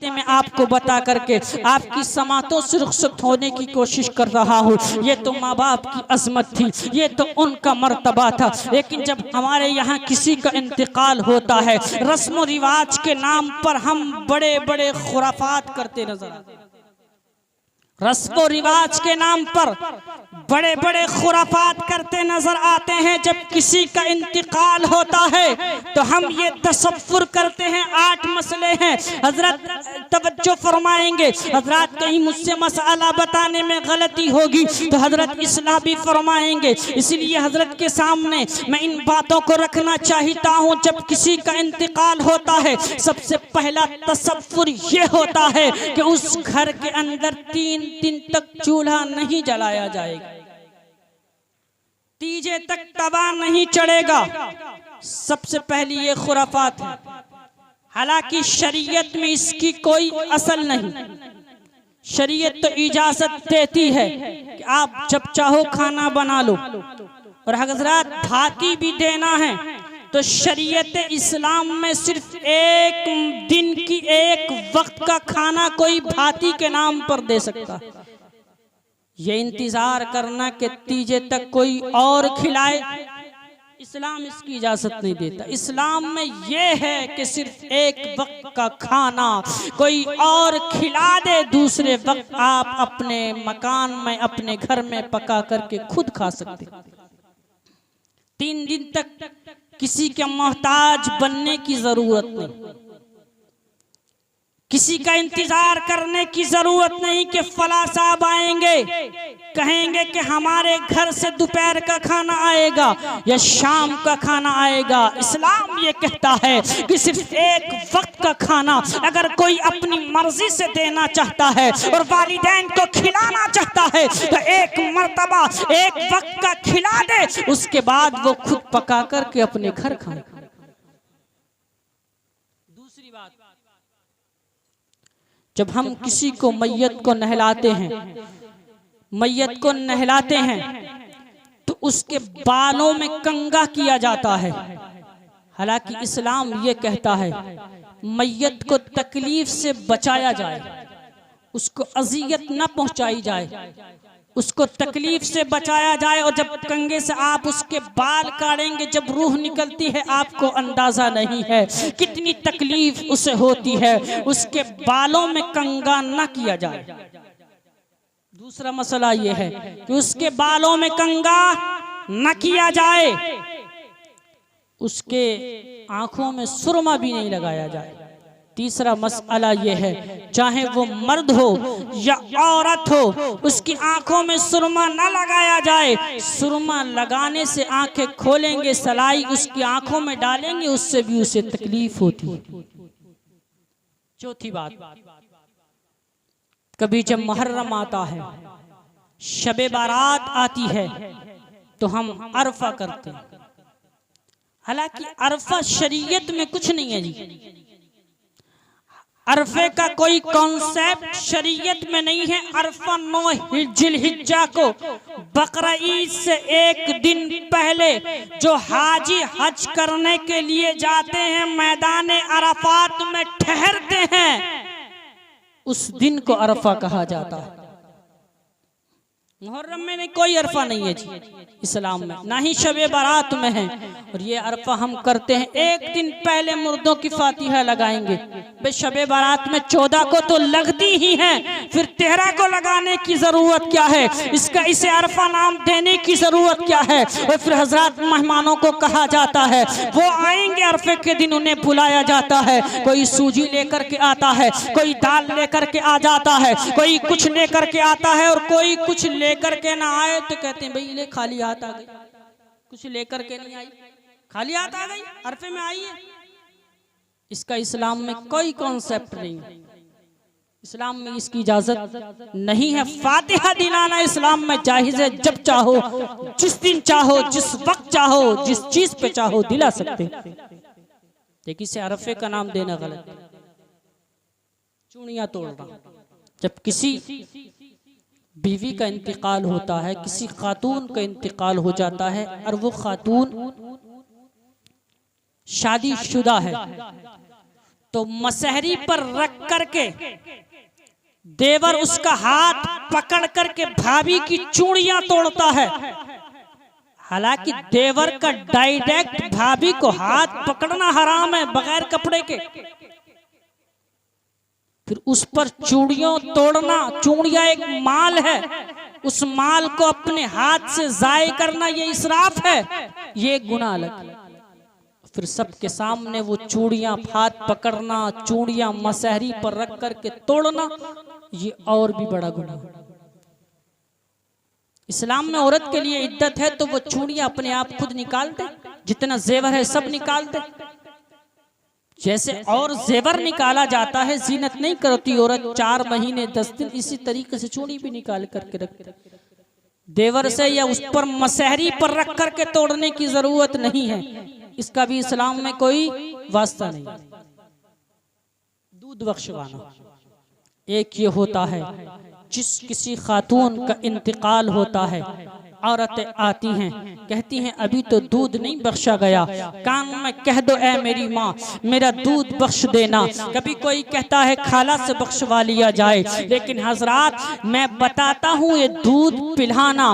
बातें मैं आपको बता करके आपकी समातों से रुखसत होने की कोशिश कर रहा हूँ। ये तो माँ बाप की अजमत थी, ये तो उनका मर्तबा था। लेकिन जब हमारे यहाँ किसी का इंतकाल होता है, रस्म रिवाज के नाम पर हम बड़े बड़े खुराफात करते नजर आते हैं। रस्म रिवाज के नाम पर बड़े बड़े खुराफात करते नजर आते हैं। जब किसी का इंतकाल होता है तो हम ये तसव्वुर करते हैं 8 मसले हैं। हजरत तवज्जो फरमाएंगे, हजरत कहीं मुझसे मसला बताने में गलती होगी तो हजरत इस्लाह भी फरमाएंगे। इसलिए हजरत के सामने मैं इन बातों को रखना चाहता हूँ। जब किसी का इंतकाल होता है, सबसे पहला तसव्वुर ये होता है कि उस घर के अंदर 3 दिन तक चूल्हा नहीं जलाया जाएगा, तीजे तक तवा नहीं चढ़ेगा। सबसे पहली ये खुराफात है। हालांकि शरीयत में इसकी कोई असल नहीं। शरीयत तो इजाजत देती है कि आप जब चाहो खाना बना लो, और हजरत भाती भी देना है तो शरीयत इस्लाम में सिर्फ एक दिन की एक वक्त का खाना कोई भाती के नाम पर दे सकता है। ये इंतजार करना कि तीजे तक कोई और खिलाए, इस्लाम इसकी इजाजत नहीं देता। इस्लाम में ये है कि सिर्फ एक वक्त का खाना कोई और खिला दे, दूसरे वक्त आप अपने मकान में अपने घर में पका करके खुद खा सकते। 3 दिन तक किसी के मोहताज बनने की जरूरत नहीं, किसी का इंतजार करने की जरूरत नहीं कि फला साहब आएंगे, कहेंगे कि हमारे घर से दोपहर का खाना आएगा या शाम का खाना आएगा। इस्लाम ये कहता है कि सिर्फ एक वक्त का खाना अगर कोई अपनी मर्जी से देना चाहता है और वालिदैन को खिलाना चाहता है तो एक मर्तबा एक वक्त का खिला दे, उसके बाद वो खुद पका करके अपने घर खाए। दूसरी बात, जब हम किसी को मैयत को नहलाते हैं तो उसके बालों में कंघा किया जाता है। हालांकि इस्लाम ये कहता है मैयत को तकलीफ से बचाया जाए, उसको अजियत न पहुंचाई जाए, उसको तकलीफ से बचाया जाए। और जब कंघे से आप उसके बाल काटेंगे, जब रूह निकलती है आपको अंदाजा नहीं है कितनी तकलीफ उसे होती है। उसके बालों में कंघा न किया जाए। दूसरा मसला यह है कि उसके बालों में कंघा न किया जाए, उसके आंखों में सुरमा भी नहीं लगाया जाए। तीसरा मसला यह है, चाहे वो मर्द हो या औरत हो, उसकी आंखों में सुरमा न लगाया जाए। सुरमा लगाने से आंखें खोलेंगे, सलाई उसकी आंखों में डालेंगे, उससे भी उसे तकलीफ होती है। चौथी बात, कभी जब मुहर्रम आता है, शबे बारात आती है तो हम अरफा करते हैं। हालांकि अरफा शरीयत में कुछ नहीं है जी। अरफे का कोई कॉन्सेप्ट शरीयत में नहीं है। अरफा 9 जिलहिज्जा को बकरा ईद से एक दिन पहले जो हाजी हज करने के लिए जाते हैं, मैदान अरफात में ठहरते हैं, उस दिन को अरफा कहा जाता है। मुहर्रम में नहीं, कोई अरफा नहीं है जी इस्लाम में, ना ही शबे बारात में है। और ये अरफा हम करते हैं एक दिन पहले मुर्दों की फातिहा लगाएंगे। भाई शबे बारात में 14 को तो लगती ही है, फिर 13 को लगाने की जरूरत क्या है? इसे अरफा नाम देने की जरूरत क्या है? और फिर हजरत मेहमानों को कहा जाता है, वो आएंगे अरफे के दिन, उन्हें बुलाया जाता है। कोई सूजी लेकर के आता है, कोई दाल लेकर के आ जाता है, कोई कुछ लेकर के आता है, और कोई कुछ लेकर के ना आए तो कहते हैं भाई ले खाली हाथ आ गई, कुछ लेकर के नहीं आई, खाली हाथ आ गई, अरफे में आई है। इसका इस्लाम में कोई कॉन्सेप्ट नहीं है, इस्लाम में इसकी इजाजत नहीं है। फातिहा दिलाना इस्लाम में जायज है, जब चाहो, जिस दिन चाहो, जिस वक्त चाहो, जिस चीज पे चाहो दिला सकते। लेकिन इसे अरफे का नाम देना गलत है, चूड़ियां तोड़ना। जब किसी बीवी का इंतकाल होता है, किसी खातून का इंतकाल हो जाता है और वो खातून शादीशुदा है, तो मसहरी पर रख करके देवर उसका हाथ पकड़ करके भाभी की चूड़ियां तोड़ता है। हालांकि देवर का डायरेक्ट भाभी को हाथ पकड़ना हराम है बगैर कपड़े के, फिर उस पर चूड़ियों तोड़ना, चूड़ियां एक माल है, उस माल को अपने हाथ से जाय करना ये इसराफ है, ये गुनाह अलग। फिर सबके सामने वो चूड़ियां हाथ पकड़ना, चूड़ियां मसहरी पर रख करके तोड़ना, ये और भी बड़ा गुनाह। इस्लाम में औरत के लिए इद्दत है तो वो चूड़ियां अपने आप खुद निकाल दे, जितना जेवर है सब निकाल दे। जैसे और जेवर निकाला जाता है, जीनत नहीं करती औरत 4 महीने 10 दिन, इसी तरीके से चूड़ी भी निकाल करके रखते। देवर से या उस पर मसहरी पर रख करके तोड़ने की जरूरत नहीं है, इसका भी इस्लाम में कोई वास्ता नहीं। दूध बख्शवाना एक ये होता है, जिस किसी खातून का इंतकाल होता है, औरतें आती हैं कहती हैं अभी तो दूध नहीं बख्शा गया, कान में कह दो ऐ मेरी माँ मेरा दूध बख्श देना। कभी कोई कहता है खाला से बख्शवा लिया जाए, लेकिन हजरात मैं बताता हूँ ये दूध पिलाना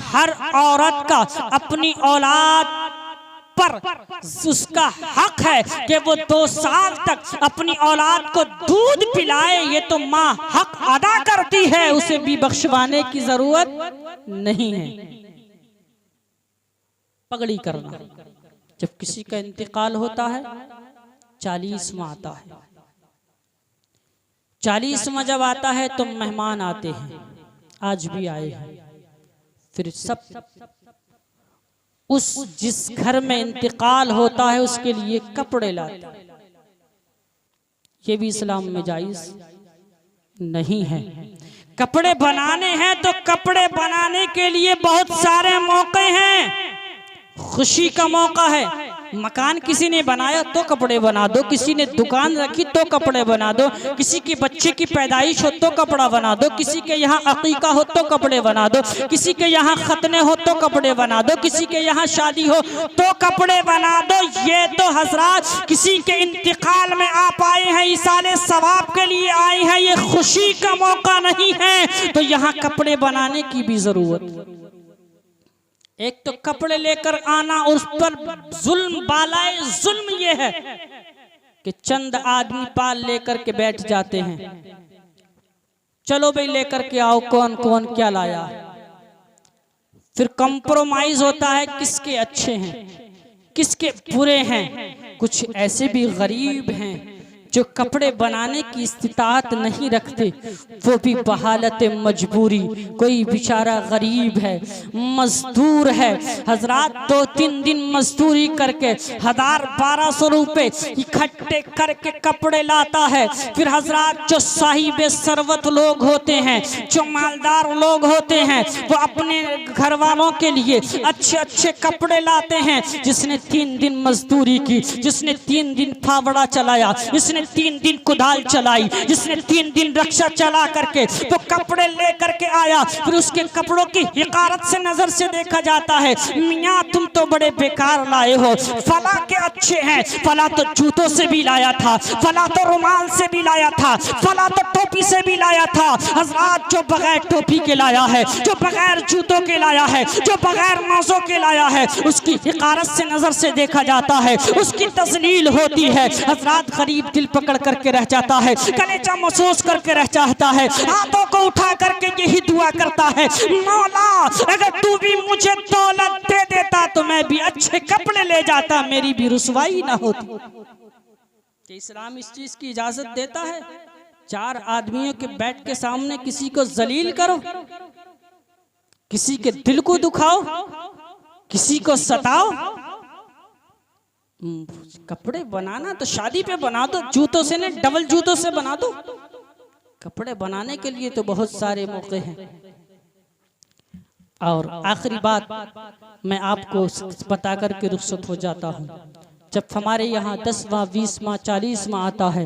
हर औरत का अपनी औलाद पर उसका हक है कि वो 2 साल तक अपनी औलाद को दूध पिलाए। ये तो माँ हक अदा करती है, उसे भी बख्शवाने की जरूरत नहीं है। पगड़ी करना जब किसी का इंतकाल होता है 40वां आता है, 40वां जब आता है तो मेहमान आते हैं, आज भी आए हैं। फिर सब उस जिस घर में इंतकाल होता है उसके लिए कपड़े लाते हैं, ये भी इस्लाम में जायज नहीं है। कपड़े बनाने हैं तो कपड़े बनाने के लिए बहुत सारे मौके हैं। खुशी का मौका है, मकान किसी ने बनाया तो कपड़े बना दो, किसी ने दुकान रखी तो कपड़े बना दो, किसी के बच्चे की पैदाइश हो तो कपड़ा बना दो, किसी के यहाँ अकीका हो तो कपड़े बना दो, किसी के यहाँ खतने हो तो कपड़े बना दो, किसी के यहाँ शादी हो तो कपड़े बना दो। ये तो हजरात किसी के इंतकाल में आप आए हैं, इसाले सवाब के लिए आए हैं, ये खुशी का मौका नहीं है, तो यहाँ कपड़े बनाने की भी जरूरत। एक तो कपड़े लेकर आना और उस पर जुल्म, बालाए जुल्म ये है कि चंद आदमी पाल लेकर के बैठ जाते हैं, चलो भाई लेकर के आओ, कौन कौन क्या लाया। फिर कंप्रोमाइज होता है किसके अच्छे हैं किसके बुरे हैं। कुछ ऐसे भी गरीब हैं जो कपड़े बनाने की इस्तिताअत नहीं रखते, वो भी बहालत मजबूरी, कोई बेचारा गरीब है, मजदूर है, हजरात 2-3 दिन मजदूरी करके 1000-1200 रुपए इकट्ठे करके कपड़े लाता है। फिर हजरात जो साहिब सरवत लोग होते हैं, जो मालदार लोग होते हैं, वो अपने घर वालों के लिए अच्छे अच्छे कपड़े लाते हैं। जिसने 3 दिन मजदूरी की, जिसने 3 दिन फावड़ा चलाया, जिसने 3 दिन कुदाल चलाई, जिसने 3 दिन रक्षा चला करके तो कपड़े ले करके आया, फिर उसके कपड़ों की हिकारत से नजर से देखा जाता है, मियाँ तुम तो बड़े बेकार लाए हो, फला के अच्छे हैं, फला तो जूतों से भी लाया था, फला तो रुमाल से भी लाया था, फला तो टोपी से भी लाया था। हजरात जो बगैर टोपी के लाया है, जो बगैर जूतों के लाया है, जो बगैर मौजों के लाया है, उसकी हिकारत से नजर से देखा जाता है, उसकी तजलील होती है। हजरात गरीब दिल पकड़ करके रह जाता है, कलेजा महसूस करके रह जाता है, हाथों को उठा करके यही दुआ करता है, मौला अगर तू भी मुझे दौलत दे देता तो मैं भी अच्छे कपड़े ले जाता, मेरी भी रुसवाई ना होती। कि इस्लाम इस चीज की इजाजत देता है 4 आदमियों के बैठ के सामने किसी को जलील करो, किसी के दिल को दुखाओ, किसी को सताओ। कपड़े बनाना तो शादी पे बना दो, जूतों से नहीं डबल जूतों से बना दो। कपड़े बनाने के लिए तो बहुत सारे मौके हैं। और आखिरी बात मैं आपको बता करके रुखसत हो जाता हूँ, जब हमारे यहाँ 10वां 20वां 40वां आता है,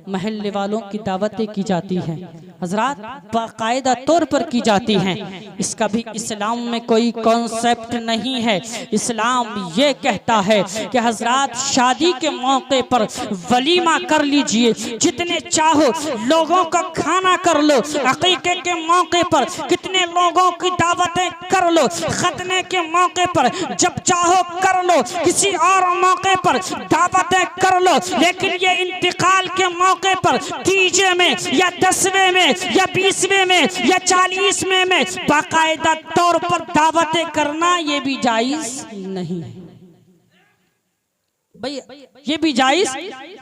महल्ले वालों की दावतें की जाती हैं, हजरात बाकायदा तौर पर की जाती हैं। इसका भी इस्लाम में कोई कॉन्सेप्ट नहीं है। इस्लाम ये कहता है कि हजरात शादी के मौके पर वलीमा कर लीजिए, जितने चाहो लोगों का खाना कर लो, अकीके के मौके पर कितने लोगों की दावतें कर लो, खतने के मौके पर जब चाहो कर लो, किसी और मौके पर दावतें कर लो, लेकिन ये इंतकाल के मौके पर 30 में या 10वें में या 20वें में या 40वें में बाकायदा तौर पर दावतें करना ये भी जायज नहीं है भाई, ये भी जायज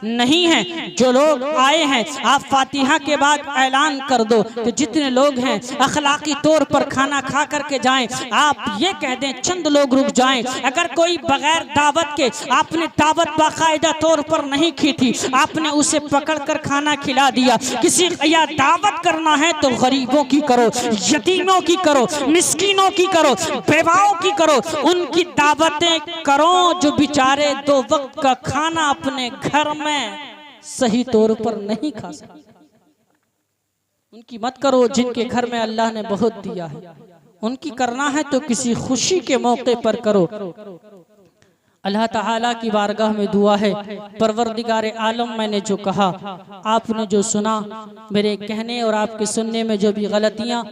नहीं है। जो लोग आए हैं आप फातिहा के बाद ऐलान कर दो कि जितने लोग हैं अखलाकी तौर पर खाना खा करके जाएं। आप ये कह दें चंद लोग रुक जाएं। अगर कोई बगैर दावत के, आपने दावत बाकायदा तौर पर नहीं की थी, आपने उसे पकड़कर खाना खिला दिया, किसी या दावत करना है तो गरीबों की करो, यतीमों की करो, मिस्कीनों की करो, बेवाओं की करो, उनकी दावतें करो जो बेचारे 2 वक्त का खाना अपने घर में सही तौर पर नहीं खा सकते। उनकी मत करो जिनके घर में अल्लाह ने बहुत दिया है, उनकी करना है तो किसी खुशी के मौके पर करो। अल्लाह ताला की बारगाह में दुआ है, परवरदिगार आलम मैंने जो कहा, आपने जो सुना, मेरे कहने और आपके सुनने में जो भी गलतियाँ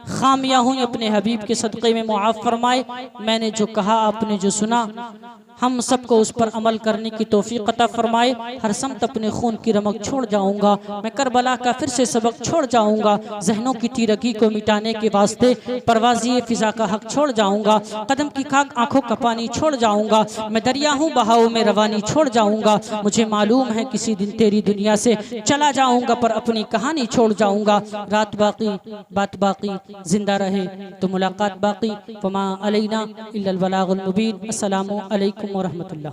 खामियाँ हुई अपने हबीब के सदक़े में मुआफ़ फरमाए। मैंने जो कहा आपने जो सुना, हम सबको उस पर अमल करने की तौफीक अता फरमाए। हर समत अपने खून की रमक छोड़ जाऊंगा, मैं करबला का फिर से सबक छोड़ जाऊंगा, जहनों की तीरगी को मिटाने के वास्ते परवाज़ी फ़िज़ा का हक छोड़ जाऊंगा, कदम की खाक आंखों का पानी छोड़ जाऊंगा, मैं दरिया हूँ बहाव में रवानी छोड़ जाऊंगा। मुझे मालूम है किसी दिन तेरी दुनिया से चला जाऊंगा, पर अपनी कहानी छोड़ जाऊंगा। रात बाकी बात बाकी, जिंदा रहे तो मुलाकात बाकी। फमा अलैना इल्लल बलागुल मुबीन। अस्सलामु अलैकुम व रहमतुल्लाह।